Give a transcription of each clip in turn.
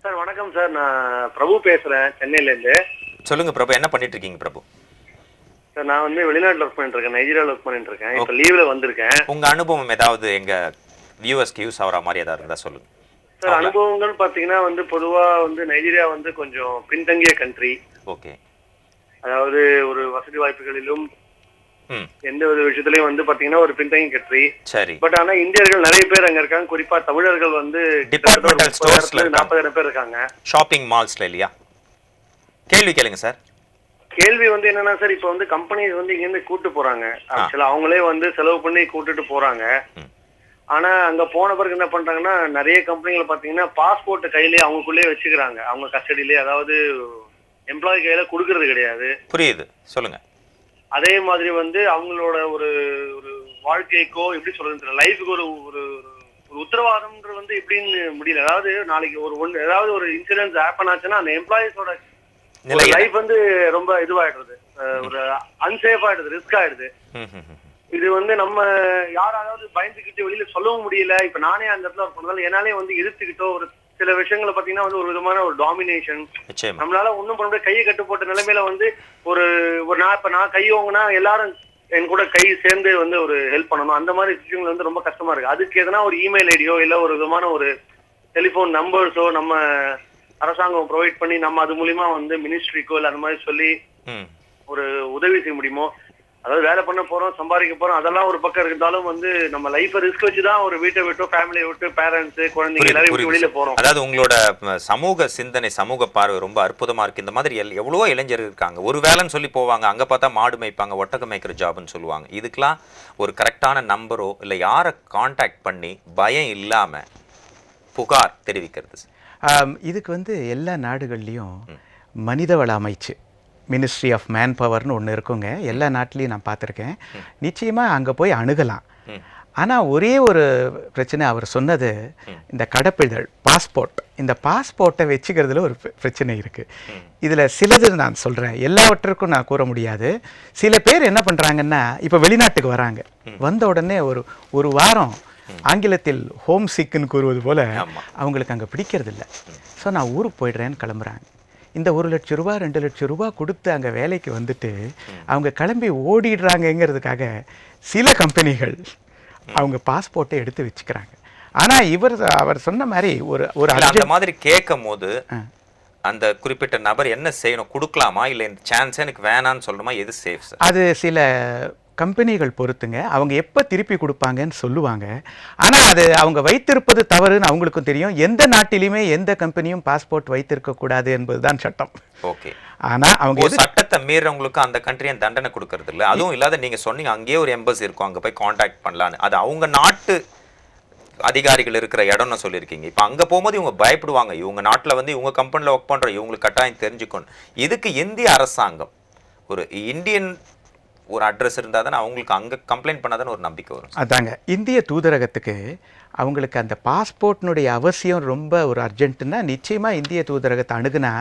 Sir வணக்கம் sir. நான் பிரபு பேசுறேன் சென்னையில இருந்து. சொல்லுங்க பிரபு, என்ன பண்ணிட்டு இருக்கீங்க பிரபு? சார் நான் வந்து வெளிநாட்டுல ஒர்க் பண்ணிட்டு இருக்கேன், நைஜீரியால ஒர்க் பண்ணிட்டு இருக்கேன். இப்ப லீவ்ல வந்திருக்கேன். உங்க அனுபவம் ஏதாவது எங்க வியூவர்ஸ்க்கு யூஸ் ஆகிற மாதிரி ஏதாவது இருந்தா சொல்லுங்க சார். அனுபவங்கள் பாத்தீங்கன்னா வந்து பொதுவா வந்து நைஜீரியா வந்து கொஞ்சம் பின்தங்கிய கண்ட்ரி. ஓகே. அதாவது ஒரு வசதி வாய்ப்புகளிலும் எந்த ஒரு விஷயத்திலயும் வந்து பாத்தீங்கன்னா ஒரு பின்தங்கிய கண்ட்ரி. சரி. பட் ஆனா இந்தியர்கள் நிறைய பேர் அங்க இருக்காங்க. குறிப்பா தமிழர்கள் வந்து டிபார்ட்மெண்டல் ஸ்டோர்ஸ்ல 40,000 பேர் இருக்காங்க. ஷாப்பிங் மால்ஸ்ல இல்லையா? கேள்வி கேளுங்க சார். கேள்வி வந்து என்னன்னா சார், இப்ப வந்து கம்பெனிஸ் வந்து இங்க இருந்து கூட்டு போறாங்க. ஆக்சுவலா அவங்களே வந்து செலவு பண்ணி கூட்டிட்டு போறாங்க. ஆனா அங்க போன பிறகு என்ன பண்றாங்கன்னா, நிறைய கம்பெனிகள் பாத்தீங்கன்னா பாஸ்போர்ட் கையிலேயே அவங்களுக்குள்ளே வச்சுக்கிறாங்க, அவங்க கஸ்டடியிலே. அதாவது எம்ப்ளாயி கையில கொடுக்கறது கிடையாது. புரியுது, சொல்லுங்க. அதே மாதிரி வந்து அவங்களோட ஒரு ஒரு வாழ்க்கைக்கோ எப்படி சொல்றது, லைஃபுக்கு ஒரு ஒரு உத்தரவாதம்ன்றது வந்து எப்படின்னு முடியல. அதாவது நாளைக்கு ஏதாவது ஒரு இன்சிடென்ட் ஹேப்பன் ஆச்சுன்னா அந்த எம்ப்ளாயிஸோட லைஃப் வந்து ரொம்ப இதுவாயிடுறது, ஒரு அன்சேஃப் ஆயிடுது, ரிஸ்க் ஆயிடுது. இது வந்து நம்ம யாராவது பயந்துகிட்டு வெளியில சொல்லவும் முடியல. இப்ப நானே அந்த இடத்துல போனதால என்னாலே வந்து எதிர்த்துக்கிட்டோ ஒரு சில விஷயங்களை பாத்தீங்கன்னா வந்து ஒரு விதமான ஒரு டாமினேஷன். நம்மளால ஒண்ணும் பண்ண முடியாது. கையை கட்டு போட்ட நிலைமையில வந்து ஒரு நான் கை ஓங்கினா எல்லாரும் என் கூட கை சேர்ந்து வந்து ஒரு ஹெல்ப் பண்ணணும். அந்த மாதிரி விஷயங்கள் வந்து ரொம்ப கஷ்டமா இருக்கு. அதுக்கு எதனா ஒரு இமெயில் ஐடியோ இல்ல ஒரு விதமான ஒரு டெலிபோன் நம்பர்ஸோ நம்ம அரசாங்கம் ப்ரொவைட் பண்ணி நம்ம அது மூலியமா வந்து மினிஸ்ட்ரிக்கோ இல்ல அந்த மாதிரி சொல்லி ஒரு உதவி செய்ய முடியுமோ. அதாவது வேலை பண்ண போறோம், சம்பாதிக்க போறோம், அதெல்லாம் ஒரு பக்கம் இருந்தாலும் வந்து நம்ம லைஃபை ரிஸ்க் வச்சுதான் ஒரு வீட்டை விட்டு, ஃபேமிலியை விட்டு, பேரண்ட்ஸ், குழந்தைங்க எல்லாரும் விட்டு வெளியில போறோம். அதாவது உங்களோட சமூக சிந்தனை, சமூக பார்வை ரொம்ப அற்புதமா இருக்கு. இந்த மாதிரி எவ்வளவோ இளைஞர்கள் இருக்காங்க. ஒரு வேலைன்னு சொல்லி போவாங்க, அங்க பார்த்தா மாடு மேய்ப்பாங்க, ஒட்டகம் மேய்க்கிற ஜாப்னு சொல்லுவாங்க. இதுக்கெல்லாம் ஒரு கரெக்டான நம்பரோ இல்ல யாரை கான்டாக்ட் பண்ணி பயம் இல்லாம புகார் தெரிவிக்கிறது? இதுக்கு வந்து எல்லா நாடுகள்லையும் மனிதவள அமைச்சு, மினிஸ்ட்ரி ஆஃப் மேன் பவர்னு ஒன்று இருக்குங்க. எல்லா நாட்டிலையும் நான் பார்த்துருக்கேன். நிச்சயமாக அங்கே போய் அணுகலாம். ஆனால் ஒரே ஒரு பிரச்சனை அவர் சொன்னது, இந்த கடப்பிதழ் பாஸ்போர்ட், இந்த பாஸ்போர்ட்டை வச்சுக்கிறதுல ஒரு பிரச்சனை இருக்குது. இதில் சிலது நான் சொல்கிறேன், எல்லாவற்றுக்கும் நான் கூற முடியாது. சில பேர் என்ன பண்ணுறாங்கன்னா, இப்போ வெளிநாட்டுக்கு வராங்க, வந்த உடனே ஒரு வாரம் ஆங்கிலத்தில் ஹோம் சிக்குன்னு கூறுவது போல் அவங்களுக்கு அங்கே பிடிக்கிறது இல்லை. ஸோ நான் ஊருக்கு போயிடுறேன்னு கிளம்புறாங்க. இந்த 1 லட்சம் ரூபா 2 லட்சம் ரூபா கொடுத்து அங்கே வேலைக்கு வந்துட்டு அவங்க கிளம்பி ஓடிடுறாங்கங்கிறதுக்காக சில கம்பெனிகள் அவங்க பாஸ்போர்ட்டை எடுத்து வச்சுக்கிறாங்க. ஆனால் அவர் சொன்ன மாதிரி ஒரு அந்த மாதிரி கேட்கும் போது அந்த குறிப்பிட்ட நபர் என்ன செய்யணும்? கொடுக்கலாமா இல்லை இந்த சான்ஸ் எனக்கு வேணான்னு சொல்லணுமா? எது சேஃப் சார்? அது சில கம்பெனிகள் பொறுத்துங்க. அவங்க எப்போ திருப்பி கொடுப்பாங்கன்னு சொல்லுவாங்க. ஆனால் அது அவங்க வைத்திருப்பது தவறுன்னு அவங்களுக்கும் தெரியும். எந்த நாட்டிலையுமே எந்த கம்பெனியும் பாஸ்போர்ட் வைத்திருக்கக்கூடாது என்பதுதான் சட்டம். ஓகே. ஆனால் அவங்க சட்டத்தை மீறவங்களுக்கு அந்த கண்ட்ரியும் தண்டனை கொடுக்கறது இல்லை. அதுவும் இல்லாத நீங்கள் சொன்னீங்க அங்கேயே ஒரு எம்பசி இருக்கும், அங்கே போய் கான்டாக்ட் பண்ணலான்னு. அது அவங்க நாட்டு அதிகாரிகள் இருக்கிற இடம்னு சொல்லியிருக்கீங்க. இப்போ அங்கே போகும்போது இவங்க பயப்படுவாங்க. இவங்க நாட்டில் வந்து இவங்க கம்பெனியில் ஒர்க் பண்ணுற இவங்களுக்கு கட்டாயம் தெரிஞ்சுக்கணும். இதுக்கு இந்திய அரசாங்கம் ஒரு இந்தியன் ஒரு அட்ரஸ் இருந்தால் தானே அவங்களுக்கு அங்கே கம்ப்ளைண்ட் பண்ணாதானே ஒரு நம்பிக்கை வரும். அதாங்க, இந்திய தூதரகத்துக்கு அவங்களுக்கு அந்த பாஸ்போர்ட்னுடைய அவசியம் ரொம்ப ஒரு அர்ஜென்ட்டுன்னா நிச்சயமாக இந்திய தூதரகத்தை அணுகுனா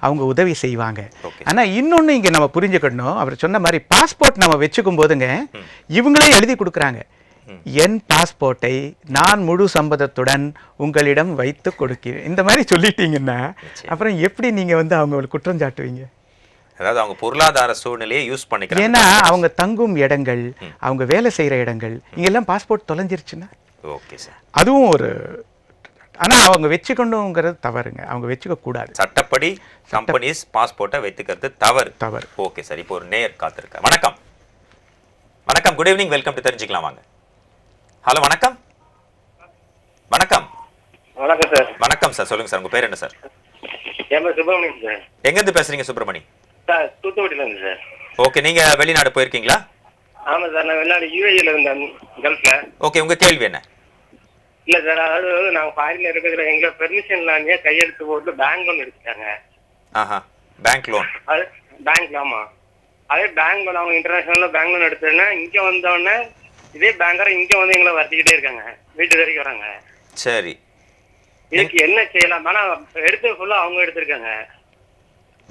அவங்க உதவி செய்வாங்க. ஆனால் இன்னொன்று இங்கே நம்ம புரிஞ்சுக்கணும், அவர் சொன்ன மாதிரி பாஸ்போர்ட் நம்ம வச்சுக்கும் போதுங்க இவங்களே எழுதி கொடுக்குறாங்க, என் பாஸ்போர்ட்டை நான் முழு சம்மதத்துடன் உங்களிடம் வைத்து கொடுக்கிறேன். இந்த மாதிரி சொல்லிட்டீங்கன்னா அப்புறம் எப்படி நீங்கள் வந்து அவங்களுக்கு குற்றம் சாட்டுவீங்க? அதாவது அவங்க பொருளாதார சூழ்நிலையை யூஸ் பண்ணிக்கிறாங்க. ஏன்னா அவங்க தங்கும் இடங்கள், அவங்க வேலை செய்கிற இடங்கள், இங்கெல்லாம் பாஸ்போர்ட் தொலைஞ்சிருச்சுன்னா ஓகே சார், அதுவும் ஒரு. ஆனால் அவங்க வச்சுக்கணுங்கிறது தவறுங்க, அவங்க வச்சுக்க கூடாது. சட்டப்படி கம்பெனிஸ் பாஸ்போர்ட்டை வைத்துக்கிறது தவறு. Okay sir. இப்போ ஒரு நேயர் காத்திருக்க. வணக்கம். வணக்கம், குட் ஈவினிங், வெல்கம் டு தெரிஞ்சுக்கலாம் வாங்க. ஹலோ, வணக்கம். வணக்கம். வணக்கம் சார். வணக்கம் சார், சொல்லுங்க சார், உங்க பேர் என்ன சார்? என் பேர் சுப்பிரமணியம் சார். எங்கேருந்து பேசுறீங்க சுப்பிரமணி? சார் தூத்துக்குடியில இருந்து சார். ஓகே, நீங்க வெளிநாடு போயிருக்கீங்களா? ஆமா சார், நான் வெளிநாடு யூஏஇல இருந்தேன், கல்ஃப்ல. ஓகே, உங்க கேள்வி என்ன? இல்ல சார், அதாவது நாங்க ஃபாரின்ல இருக்கிறதுல எங்க பெர்மிஷன் இல்லாமயே கையெழுத்து போட்டு பேங்க் லோன் எடுத்துட்டாங்க. Bank loan? அது பேங்க்ல. ஆமா, அதே பேங்க் லோன் அவங்க இன்டர்நேஷனல்ல பேங்க் லோன் எடுத்தோன்னா இங்க வந்தோடனே இதே பேங்கரை இங்க வந்து எங்களை வரட்டிக்கிட்டே இருக்காங்க, வீட்டு வரைக்கும் வராங்க. சரி, இதுக்கு என்ன செய்யலாம்? ஆனா எடுத்து ஃபுல்லா அவங்க எடுத்திருக்காங்க.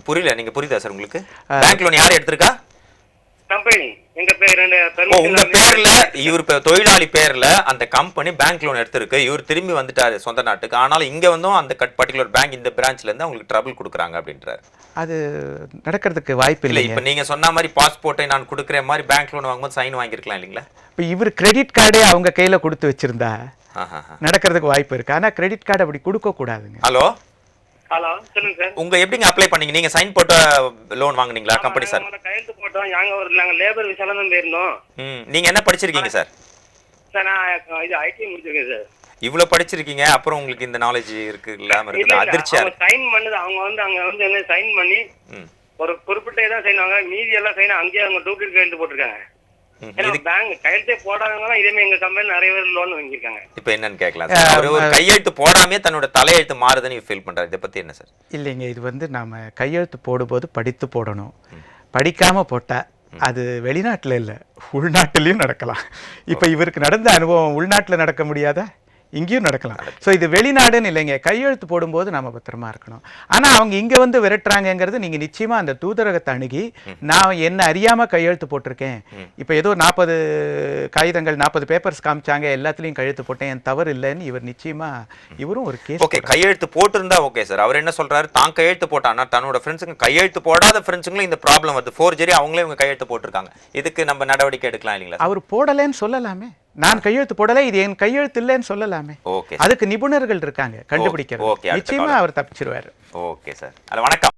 புரியல, நீங்க புரியுதா சார் உங்களுக்கு? பேங்க் லோன் யார் எடுத்திருக்கா? கம்பெனி எங்க பேர் ஓ, உங்க பேர்ல இவர் தொழிலாளி பேர்ல அந்த கம்பெனி பேங்க் லோன் எடுத்திருக்கு, இவர் திரும்பி வந்துட்டாரு சொந்த நாட்டுக்கு, ஆனாலும் இங்க வந்தும் அந்த பர்டிகுலர் பேங்க் இந்த பிரான்ச்ல இருந்து அவங்களுக்கு ட்ரபிள் கொடுக்குறாங்க அப்படின்றாரு. அது நடக்கிறதுக்கு வாய்ப்பு இல்ல இல்லை. இப்ப நீங்க சொன்ன மாதிரி பாஸ்போர்ட்டை நான் கொடுக்குற மாதிரி பேங்க் லோன் வாங்கும்போது சைன் வாங்கிருக்கலாம் இல்லைங்களா? இப்போ இவர் கிரெடிட் கார்டே அவங்க கையில கொடுத்து வச்சிருந்தா ஆஹா. நடக்கிறதுக்கு வாய்ப்பு இருக்கு. ஆனா கிரெடிட் கார்டு அப்படி கொடுக்க கூடாதுங்க. ஹலோ, ஹலோ சொல்லுங்க சார். உங்க எப்படிங்க அப்ளை பண்ணீங்க? நீங்க சைன் போட்ட லோன் வாங்குனீங்களா கம்பெனி சார்? கையெழுத்து போட்டோம். நாங்க லேபர் விசால தான் போயிருந்தோம். நீங்க என்ன படிச்சிருக்கீங்க சார்? சார் நான் இது ஐடி முடிச்சிருக்கேன் சார். இவ்வளவு படிச்சிருக்கீங்க, அப்புறம் உங்களுக்கு இந்த நாலேஜ் இருக்கு இல்லாம இருக்குது, அதிர்ச்சியா இருக்கு. சைன் பண்ணது அங்க வந்து என்ன சைன் பண்ணி ஒரு குறிப்பிட்ட தான் சைன் வாங்க, மீதி எல்லாம் சைன் அங்கேயே அவங்க டூப்ளிகேட் கையெழுத்து போட்டிருக்காங்க. பேங்க் கையெழுத்தே போடாதவங்க இதே எங்க கம்பெனி நிறைய பேர் லோன் வாங்கியிருக்காங்க. இப்போ என்னன்னு கேட்கலாம் சார். அவர் ஒரு கையெழுத்து போடாமே தன்னோட தலையெழுத்து மாறுதுன்னு ஃபீல் பண்றாரு. இதை பத்தி என்ன சார்? இல்லைங்க, இது வந்து நாம கையெழுத்து போடும்போது படித்து போடணும். படிக்காம போட்டா அது வெளிநாட்டுல இல்ல, உள்நாட்டிலையும் நடக்கலாம். இப்ப இவருக்கு நடந்த அனுபவம் உள்நாட்டுல நடக்க முடியாதா? இங்கேயும் நடக்கலாம். ஸோ இது வெளிநாடுன்னு இல்லைங்க, கையெழுத்து போடும்போது நம்ம பத்திரமா இருக்கணும். ஆனா அவங்க இங்க வந்து விரட்டுறாங்கிறது நீங்க நிச்சயமா அந்த தூதரகத்தை அணுகி நான் என்ன அறியாம கையெழுத்து போட்டிருக்கேன், இப்போ ஏதோ 40 காகிதங்கள் 40 பேப்பர்ஸ் காமிச்சாங்க, எல்லாத்துலயும் கையெழுத்து போட்டேன், என் தவறு இல்லைன்னு இவர் நிச்சயமா இவரும் ஒரு கேஸ். ஓகே, கையெழுத்து போட்டிருந்தா ஓகே சார். அவர் என்ன சொல்றாரு, தான் கையெழுத்து போட்டானா தன்னோட ஃப்ரெண்ட்ஸுங்க கையெழுத்து போடாத ஃப்ரெண்ட்ஸுங்களும் இந்த ப்ராப்ளம் வருது, ஃபோர்ஜரி அவங்களே இவங்க கையெழுத்து போட்டிருக்காங்க, இதுக்கு நம்ம நடவடிக்கை எடுக்கலாம் இல்லைங்களா? அவர் போடலைன்னு சொல்லலாமே, நான் கையெழுத்து போடலை, இது என் கையெழுத்து இல்லைன்னு சொல்லலாமே. ஓகே, அதுக்கு நிபுணர்கள் இருக்காங்க கண்டுபிடிக்கிறது. ஓகே, நிச்சயமா அவர் தப்பிச்சிருவாரு. Okay sir. வணக்கம்.